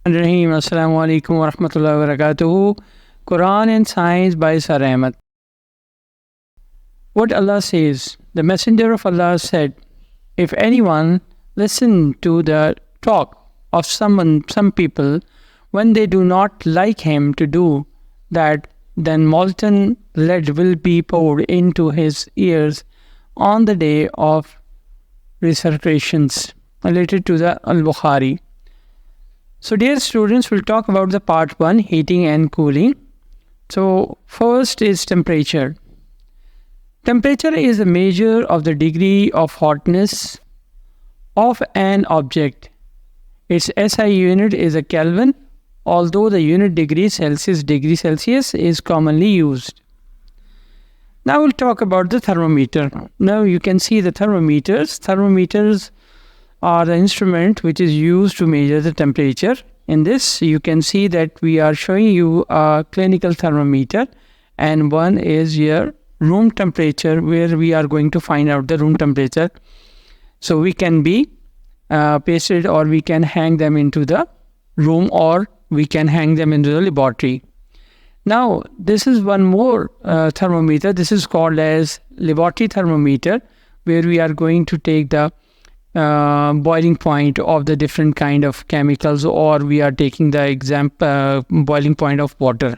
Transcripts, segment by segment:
Rahim. Assalamu alaikum wa rahmatullahi wa barakatuhu. Quran and Science by Sir Ahmed. What Allah says, the Messenger of Allah said, if anyone listen to the talk of some people, when they do not like him to do that, then molten lead will be poured into his ears on the day of resurrections, related to the Al-Bukhari. So dear students, we'll talk about the part 1, heating and cooling. So first is temperature. Temperature is a measure of the degree of hotness of an object. Its SI unit is a Kelvin, although the unit degree Celsius is commonly used. Now we'll talk about the thermometer. Now you can see the thermometers. Thermometers are the instrument which is used to measure the temperature. In this, you can see that we are showing you a clinical thermometer, and one is your room temperature, where we are going to find out the room temperature. So we can be pasted, or we can hang them into the room, or we can hang them into the laboratory. Now, this is one more thermometer. This is called as laboratory thermometer, where we are going to take the boiling point of the different kind of chemicals, or we are taking the boiling point of water.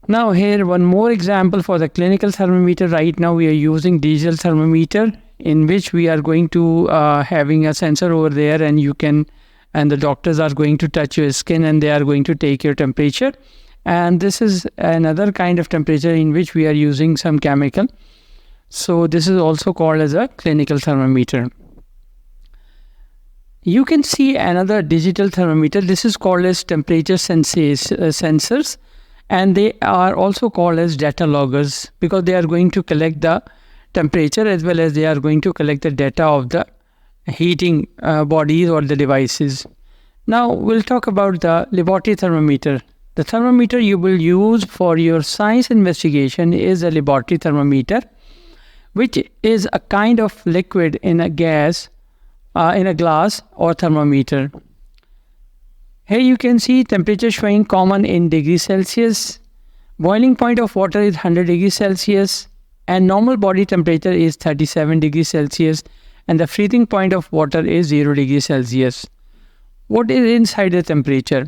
Now here one more example for the clinical thermometer. Right now we are using digital thermometer, in which we are going to having a sensor over there, and the doctors are going to touch your skin, and they are going to take your temperature. And this is another kind of temperature in which we are using some chemical. So this is also called as a clinical thermometer. You can see another digital thermometer. This is called as temperature sensors, and they are also called as data loggers, because they are going to collect the temperature, as well as they are going to collect the data of the heating bodies or the devices. Now we'll talk about the laboratory thermometer. The thermometer you will use for your science investigation is a laboratory thermometer, which is a kind of liquid in a glass or thermometer. Here you can see temperature showing common in degrees Celsius. Boiling point of water is 100 degrees Celsius, and normal body temperature is 37 degrees Celsius, and the freezing point of water is 0 degrees Celsius. What is inside the temperature?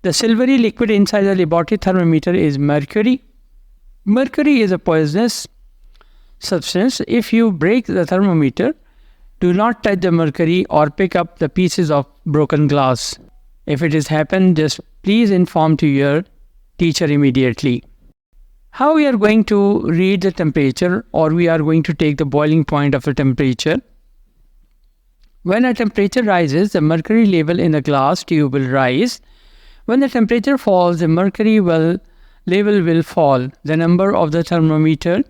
The silvery liquid inside the laboratory thermometer is mercury. Mercury is a poisonous substance. If you break the thermometer, do not touch the mercury or pick up the pieces of broken glass. If it has happened, just please inform to your teacher immediately. How we are going to read the temperature, or we are going to take the boiling point of the temperature? When a temperature rises, the mercury level in the glass tube will rise. When the temperature falls, the mercury level will fall. The number of the thermometer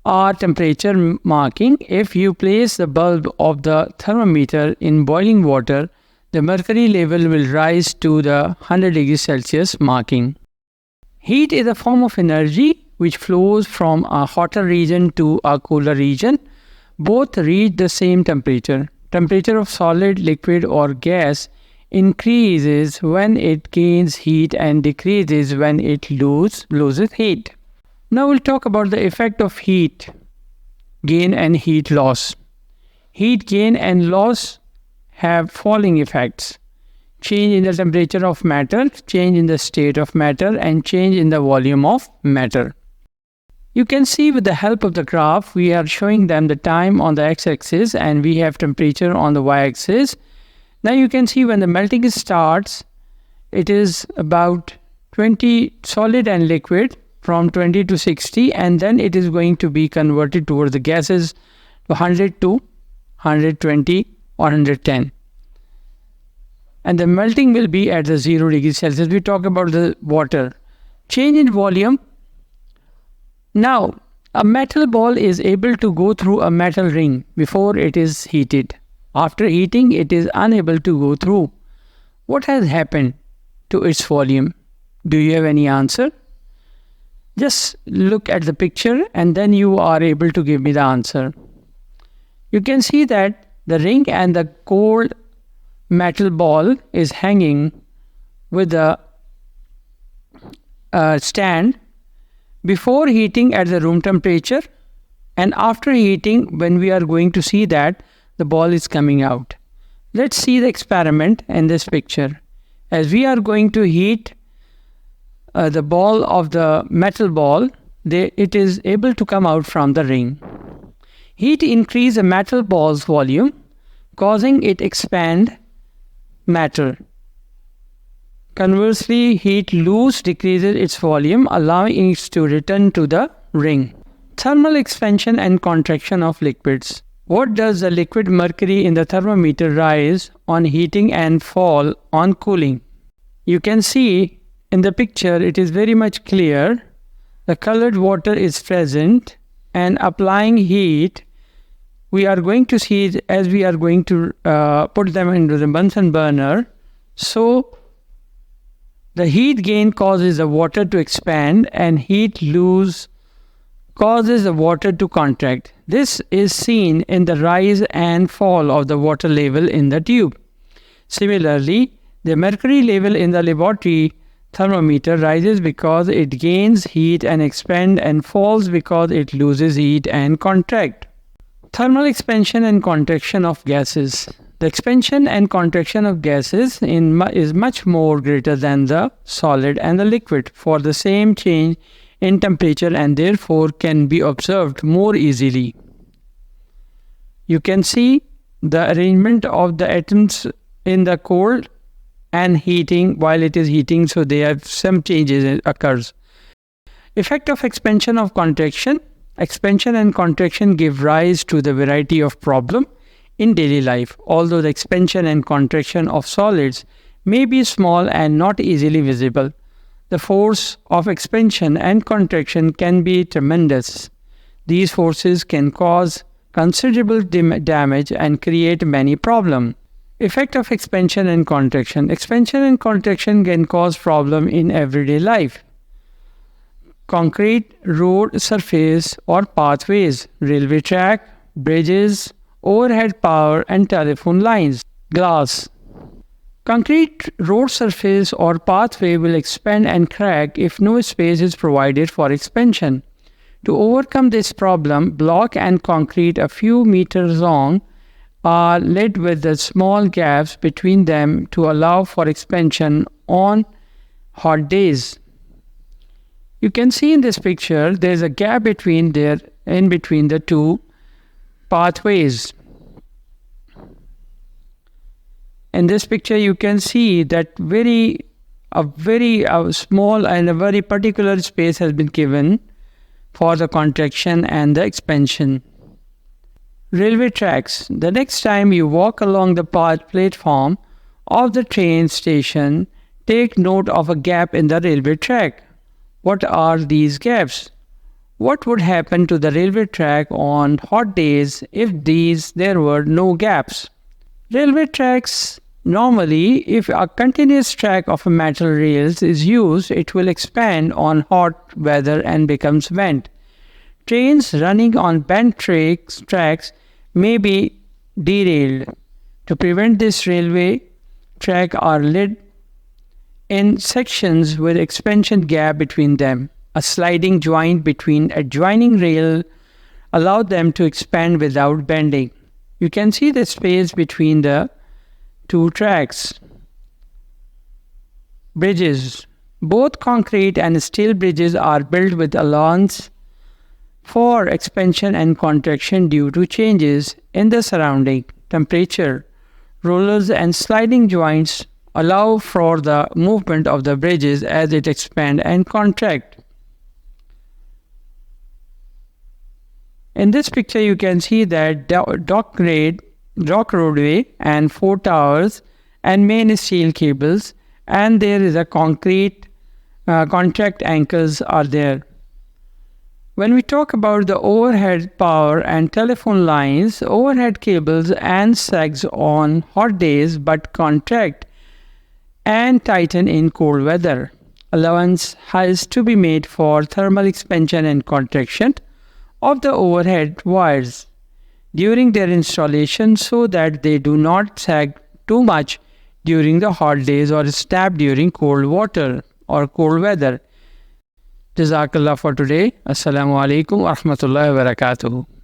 are temperature marking. If you place the bulb of the thermometer in boiling water, the mercury level will rise to the 100 degrees Celsius marking. Heat is a form of energy which flows from a hotter region to a cooler region. Both reach the same temperature. Temperature of solid, liquid, or gas increases when it gains heat and decreases when it loses heat. Now we'll talk about the effect of heat gain and heat loss. Heat gain and loss have following effects: change in the temperature of matter, change in the state of matter, and change in the volume of matter. You can see with the help of the graph, we are showing them the time on the x-axis, and we have temperature on the y-axis. Now you can see when the melting starts, it is about 20 solid and liquid, from 20 to 60, and then it is going to be converted towards the gases to 100 to 120 or 110. And the melting will be at the 0 degrees Celsius. We talk about the water. Change in volume. Now, a metal ball is able to go through a metal ring before it is heated. After heating, it is unable to go through. What has happened to its volume? Do you have any answer? Just look at the picture and then you are able to give me the answer. You can see that the ring and the cold metal ball is hanging with a stand before heating at the room temperature, and after heating, when we are going to see that the ball is coming out. Let's see the experiment in this picture. As we are going to heat the ball of the metal ball, it is able to come out from the ring. Heat increases a metal ball's volume, causing it expand matter. Conversely, heat loose decreases its volume, allowing it to return to the ring. Thermal expansion and contraction of liquids. What does the liquid mercury in the thermometer rise on heating and fall on cooling? You can see in the picture it is very much clear. The colored water is present, and applying heat, we are going to see as we are going to put them into the Bunsen burner. So the heat gain causes the water to expand, and heat loss causes the water to contract. This is seen in the rise and fall of the water level in the tube. Similarly, the mercury level in the laboratory thermometer rises because it gains heat and expands, and falls because it loses heat and contracts. Thermal expansion and contraction of gases. The expansion and contraction of gases is much more greater than the solid and the liquid for the same change in temperature, and therefore can be observed more easily. You can see the arrangement of the atoms in the cold and heating while it is heating, so they have some changes occurs. Effect of expansion of contraction. Expansion and contraction give rise to the variety of problem in daily life. Although the expansion and contraction of solids may be small and not easily visible, the force of expansion and contraction can be tremendous. These forces can cause considerable damage and create many problems. Effect of expansion and contraction. Expansion and contraction can cause problems in everyday life. Concrete, road surface or pathways, railway track, bridges, overhead power and telephone lines. Glass. Concrete road surface or pathway will expand and crack if no space is provided for expansion. To overcome this problem, block and concrete a few meters long are laid with the small gaps between them to allow for expansion on hot days. You can see in this picture there is a gap in between the two pathways. In this picture, you can see that a very small and a very particular space has been given for the contraction and the expansion. Railway tracks. The next time you walk along the platform of the train station, take note of a gap in the railway track. What are these gaps? What would happen to the railway track on hot days if there were no gaps? Railway tracks. Normally, if a continuous track of metal rails is used, it will expand on hot weather and becomes bent. Trains running on bent tracks may be derailed. To prevent this, railway tracks are laid in sections with expansion gap between them. A sliding joint between adjoining rail allows them to expand without bending. You can see the space between the two tracks. Bridges. Both concrete and steel bridges are built with allowance for expansion and contraction due to changes in the surrounding temperature. Rollers and sliding joints allow for the movement of the bridges as it expand and contract. In this picture, you can see that dock roadway and 4 towers and main steel cables, and there is a concrete contract anchors are there. When we talk about the overhead power and telephone lines, overhead cables and sags on hot days but contract and tighten in cold weather. Allowance has to be made for thermal expansion and contraction of the overhead wires during their installation so that they do not sag too much during the hot days or step during cold water or cold weather. Jazakallah for today. Assalamu alaikum wa rahmatullahi wa barakatuh.